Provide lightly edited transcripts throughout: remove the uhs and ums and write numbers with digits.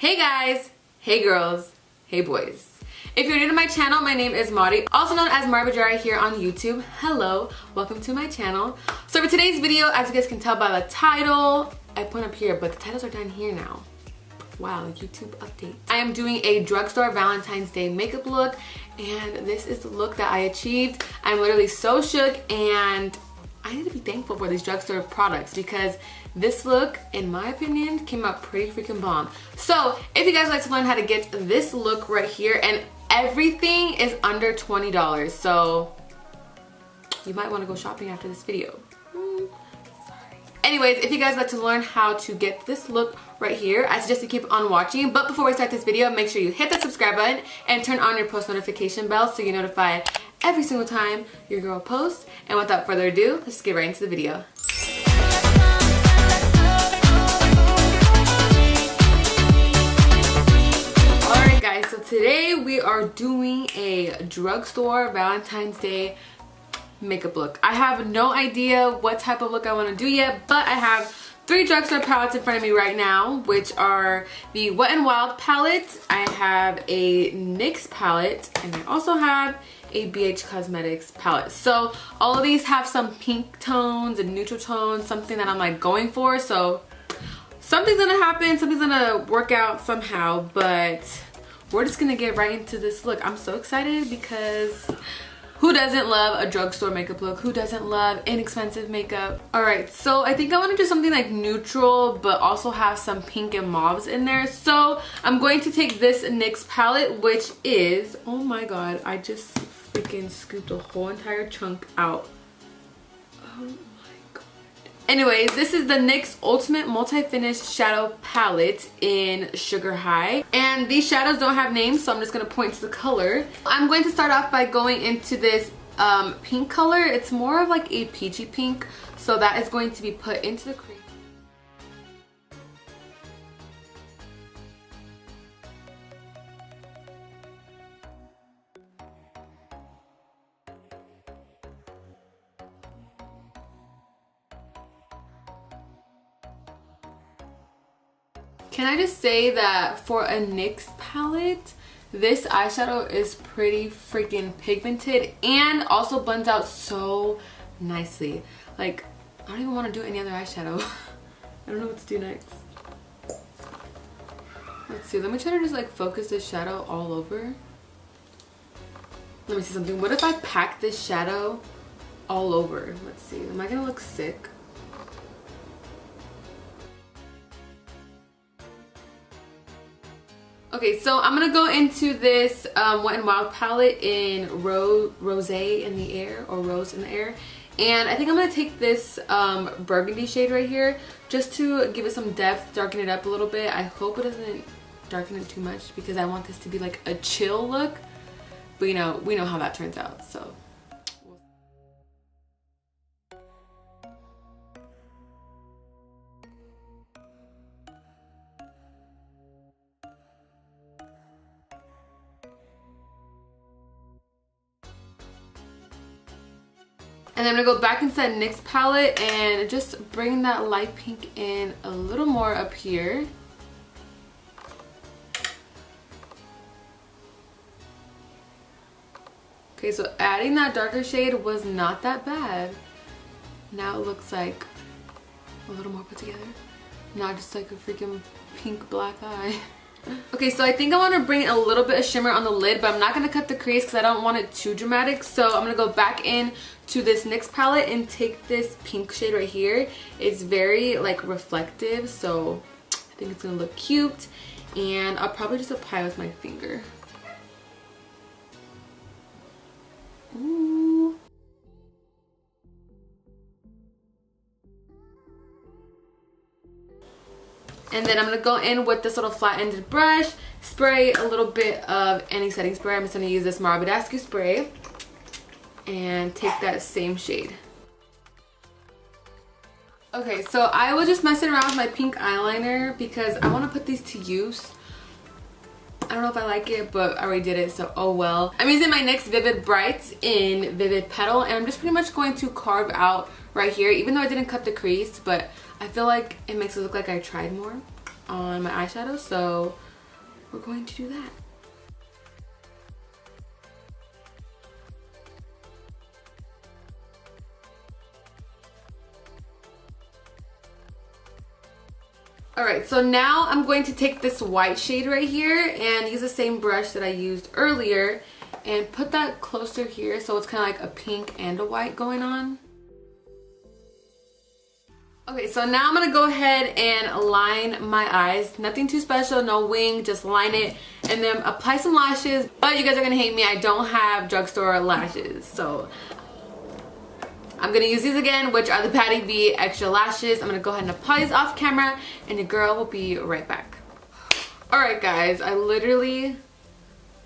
Hey guys, hey girls, hey boys. If you're new to my channel, my name is Mariiiii, also known as MariiiBajariii here on YouTube. Hello, welcome to my channel. So for today's video, as you guys can tell by the title, I put up here, but the titles are down here now. Wow, YouTube update. I am doing a drugstore Valentine's Day makeup look, and this is the look that I achieved. I'm literally so shook, and I need to be thankful for these drugstore products because this look, in my opinion, came out pretty freaking bomb. So if you guys would like to learn how to get this look right here, and everything is under $20, so you might want to go shopping after this video. Sorry. Anyways, if you guys would like to learn how to get this look right here, I suggest you keep on watching. But before we start this video, make sure you hit that subscribe button and turn on your post notification bell so you're notified every single time your girl posts. And without further ado, let's just get right into the video. Alright guys, so today we are doing a drugstore Valentine's Day makeup look. I have no idea what type of look I want to do yet, but I have 3 drugstore palettes in front of me right now, which are the Wet n Wild palette, I have a NYX palette, and I also have a BH Cosmetics palette. So all of these have some pink tones and neutral tones, something that I'm like going for. So something's gonna happen, something's gonna work out somehow, but we're just gonna get right into this look. I'm so excited because who doesn't love a drugstore makeup look? Who doesn't love inexpensive makeup? Alright, so I think I want to do something like neutral but also have some pink and mauves in there. So I'm going to take this NYX palette, which is, oh my god, I just freaking scooped a whole entire chunk out. Oh my god. Anyways, this is the NYX Ultimate Multi-Finish Shadow Palette in Sugar High. And these shadows don't have names, so I'm just going to point to the color. I'm going to start off by going into this pink color. It's more of like a peachy pink, so that is going to be put into the crease. Can I just say that for a NYX palette, this eyeshadow is pretty freaking pigmented and also blends out so nicely. Like, I don't even want to do any other eyeshadow. I don't know what to do next. Let's see, let me try to just like focus this shadow all over. Let me see something. What if I pack this shadow all over? Let's see, am I gonna look sick? Okay, so I'm gonna go into this Wet n Wild palette in Rosé in the Air, or Rose in the Air. And I think I'm gonna take this burgundy shade right here just to give it some depth, darken it up a little bit. I hope it doesn't darken it too much because I want this to be like a chill look. But you know, we know how that turns out, so. And then I'm gonna go back into that NYX palette and just bring that light pink in a little more up here. Okay, so adding that darker shade was not that bad. Now it looks like a little more put together. Not just like a freaking pink black eye. Okay, so I think I want to bring a little bit of shimmer on the lid, but I'm not going to cut the crease because I don't want it too dramatic. So I'm going to go back in to this NYX palette and take this pink shade right here. It's very like reflective, so I think it's going to look cute. And I'll probably just apply with my finger. Ooh. And then I'm going to go in with this little flat-ended brush, spray a little bit of any setting spray. I'm just going to use this Badescu spray and take that same shade. Okay, so I was just messing around with my pink eyeliner because I want to put these to use. I don't know if I like it, but I already did it, so oh well. I'm using my NYX Vivid Brights in Vivid Petal, and I'm just pretty much going to carve out right here, even though I didn't cut the crease, but I feel like it makes it look like I tried more on my eyeshadow, so we're going to do that. Alright, so now I'm going to take this white shade right here and use the same brush that I used earlier and put that closer here so it's kind of like a pink and a white going on. Okay, so now I'm going to go ahead and line my eyes. Nothing too special, no wing, just line it and then apply some lashes. But you guys are going to hate me, I don't have drugstore lashes, so I'm gonna use these again, which are the Baddie B extra lashes. I'm gonna go ahead and apply these off camera and your girl will be right back. Alright guys, I literally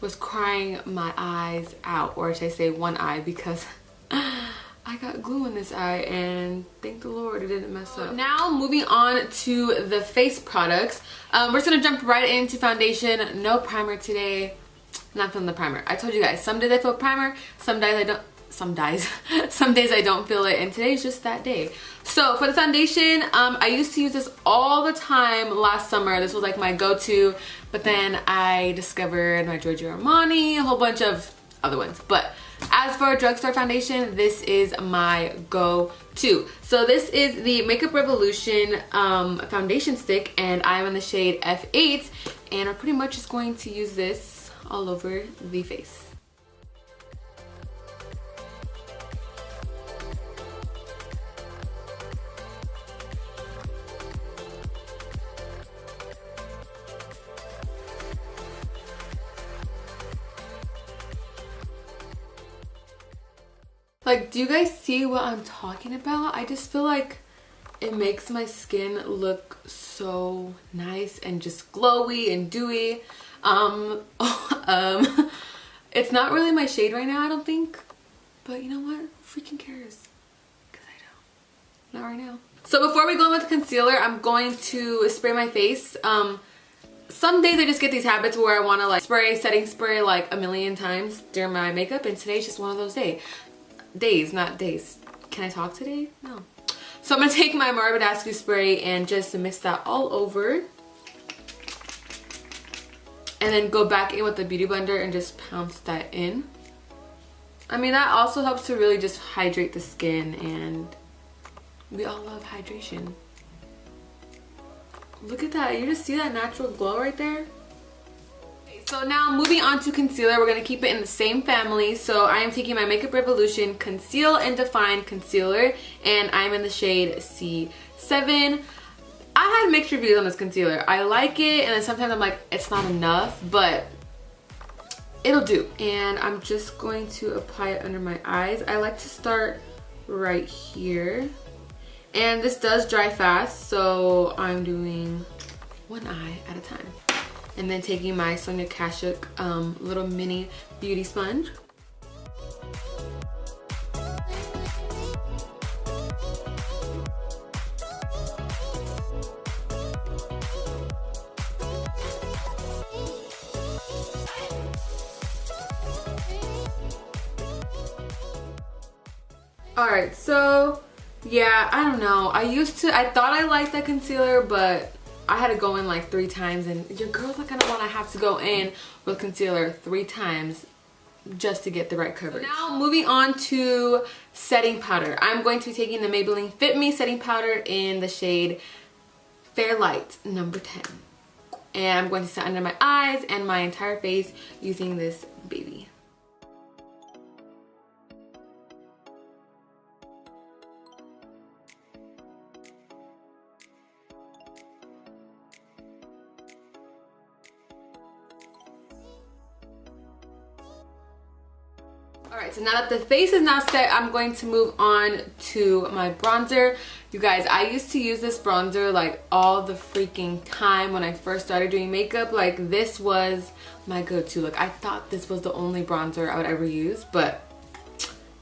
was crying my eyes out, or should I say one eye, because I got glue in this eye and thank the Lord it didn't mess up. Now moving on to the face products. We're just gonna jump right into foundation. No primer today. Not feeling the primer. I told you guys, some days I feel primer, some days I don't. Some days I don't feel it, and today's just that day. So for the foundation, I used to use this all the time last summer. This was like my go-to, but then I discovered my Giorgio Armani, a whole bunch of other ones. But as for drugstore foundation, this is my go-to. So this is the Makeup Revolution foundation stick, and I'm in the shade F8, and I'm pretty much just going to use this all over the face. Like, do you guys see what I'm talking about? I just feel like it makes my skin look so nice and just glowy and dewy. It's not really my shade right now, I don't think. But you know what? Who freaking cares? Because I don't. Not right now. So before we go in with the concealer, I'm going to spray my face. Some days I just get these habits where I want to like setting spray like a million times during my makeup, and today's just one of those days, not days. Can I talk today? No. So I'm gonna take my MariiiBajariii spray and just mix that all over. And then go back in with the beauty blender and just pounce that in. I mean, that also helps to really just hydrate the skin, and we all love hydration. Look at that, you just see that natural glow right there? So now moving on to concealer, we're going to keep it in the same family. So I am taking my Makeup Revolution Conceal and Define Concealer, and I'm in the shade C7. I had mixed reviews on this concealer. I like it, and then sometimes I'm like, it's not enough, but it'll do. And I'm just going to apply it under my eyes. I like to start right here. And this does dry fast, so I'm doing one eye at a time. And then taking my Sonia Kashuk little mini beauty sponge. Alright, so yeah, I don't know. I thought I liked that concealer, but I had to go in like 3 times, and your girl's not gonna wanna have to go in with concealer 3 times just to get the right coverage. So now moving on to setting powder. I'm going to be taking the Maybelline FitMe setting powder in the shade Fair Light number 10. And I'm going to set under my eyes and my entire face using this baby. Alright, so now that the face is now set, I'm going to move on to my bronzer. You guys, I used to use this bronzer like all the freaking time when I first started doing makeup. Like, this was my go-to. Like, I thought this was the only bronzer I would ever use, but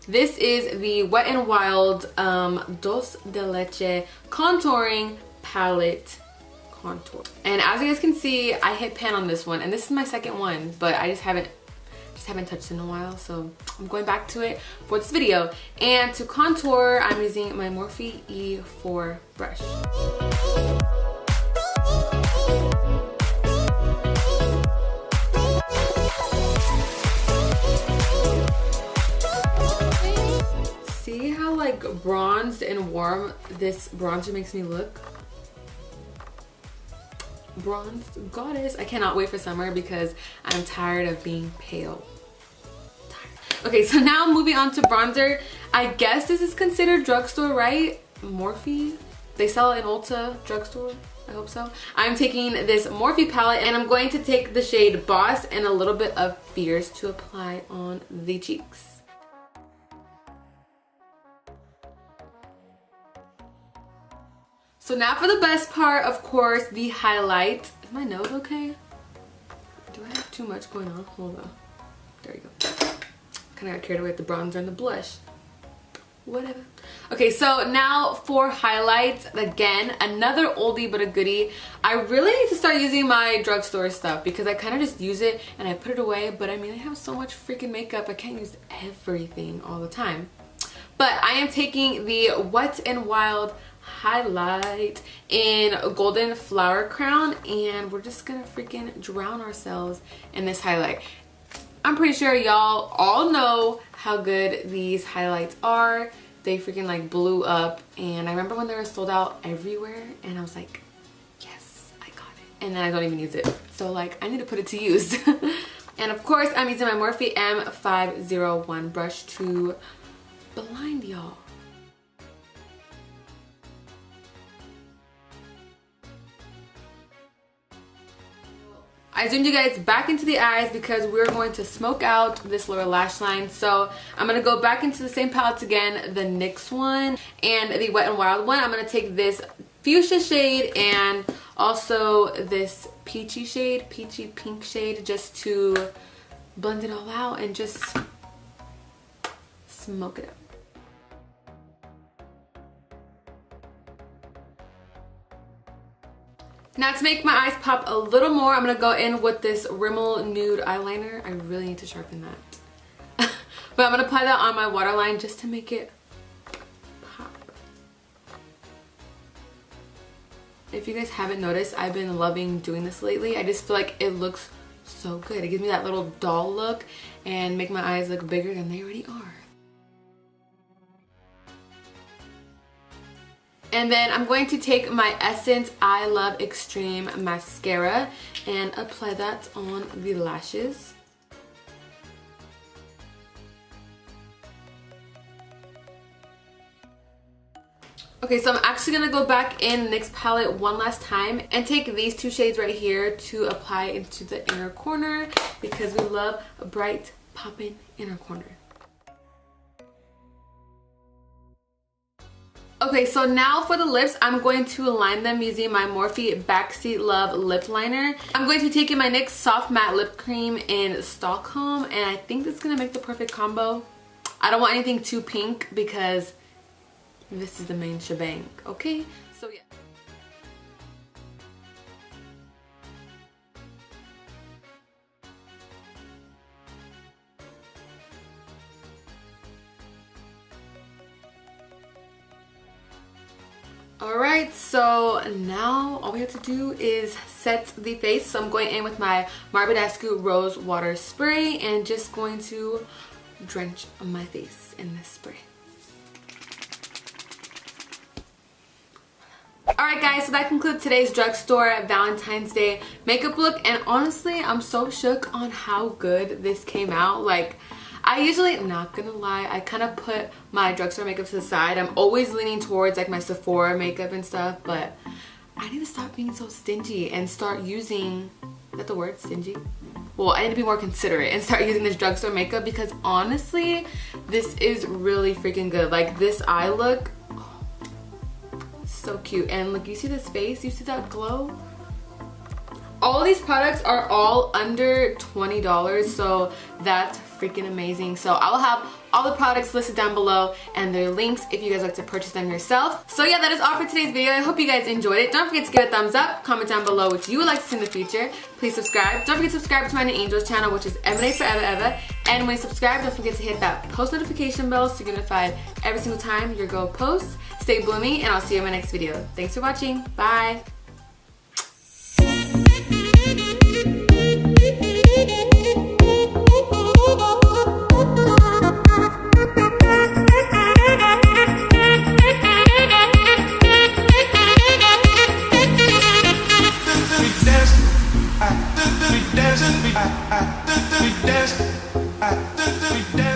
this is the Wet n Wild Dulce de Leche Contouring Palette Contour. And as you guys can see, I hit pan on this one, and this is my second one, but I just haven't touched it in a while, so I'm going back to it for this video. And to contour, I'm using my Morphe E4 brush. bronzed and warm this bronzer makes me look. Bronzed goddess. I cannot wait for summer because I'm tired of being pale. Okay, so now moving on to bronzer. I guess this is considered drugstore, right? Morphe. They sell it in Ulta drugstore. I hope so. I'm taking this Morphe palette and I'm going to take the shade Boss and a little bit of Fierce to apply on the cheeks. So now for the best part, of course, the highlight. Is my nose okay? Do I have too much going on? Hold on. There you go. Kind of got carried away with the bronzer and the blush. Whatever. Okay, so now for highlights. Again, another oldie but a goodie. I really need to start using my drugstore stuff because I kind of just use it and I put it away. But I mean, I have so much freaking makeup. I can't use everything all the time. But I am taking the Wet n Wild highlight in Golden Flower Crown and we're just gonna freaking drown ourselves in this highlight. I'm pretty sure y'all all know how good these highlights are. They freaking like blew up and I remember when they were sold out everywhere and I was like, yes, I got it. And then I don't even use it. So like I need to put it to use. And of course I'm using my Morphe M501 brush to blind y'all. I zoomed you guys back into the eyes because we're going to smoke out this lower lash line. So I'm going to go back into the same palettes again, the NYX one and the Wet n Wild one. I'm going to take this fuchsia shade and also this peachy shade, peachy pink shade, just to blend it all out and just smoke it up. Now to make my eyes pop a little more, I'm going to go in with this Rimmel Nude eyeliner. I really need to sharpen that. But I'm going to apply that on my waterline just to make it pop. If you guys haven't noticed, I've been loving doing this lately. I just feel like it looks so good. It gives me that little doll look and make my eyes look bigger than they already are. And then I'm going to take my Essence I Love Extreme mascara and apply that on the lashes. Okay, so I'm actually going to go back in NYX palette one last time and take these two shades right here to apply into the inner corner because we love a bright popping inner corner. Okay, so now for the lips, I'm going to line them using my Morphe Backseat Love Lip Liner. I'm going to be taking my NYX Soft Matte Lip Cream in Stockholm, and I think this is going to make the perfect combo. I don't want anything too pink because this is the main shebang, okay? So yeah. Alright, so now all we have to do is set the face. So I'm going in with my Badescu Rose Water Spray and just going to drench my face in this spray. Alright guys, so that concludes today's drugstore Valentine's Day makeup look, and honestly I'm so shook on how good this came out. Like, I usually, not gonna lie, I kind of put my drugstore makeup to the side. I'm always leaning towards like my Sephora makeup and stuff, but I need to stop being so stingy and start using, is that the word, stingy? Well, I need to be more considerate and start using this drugstore makeup because honestly, this is really freaking good. Like this eye look, oh, so cute. And look, you see this face? You see that glow? All these products are all under $20, so that's freaking amazing. So I'll have all the products listed down below and their links if you guys like to purchase them yourself. So yeah, that is all for today's video. I hope you guys enjoyed it. Don't forget to give it a thumbs up, comment down below what you would like to see in the future. Please subscribe. Don't forget to subscribe to my new Angels channel, which is M&A Forever Ever. And when you subscribe, don't forget to hit that post notification bell so you're notified every single time your girl posts. Stay bloomy, and I'll see you in my next video. Thanks for watching. Bye. dancing, we dancing, we dancing.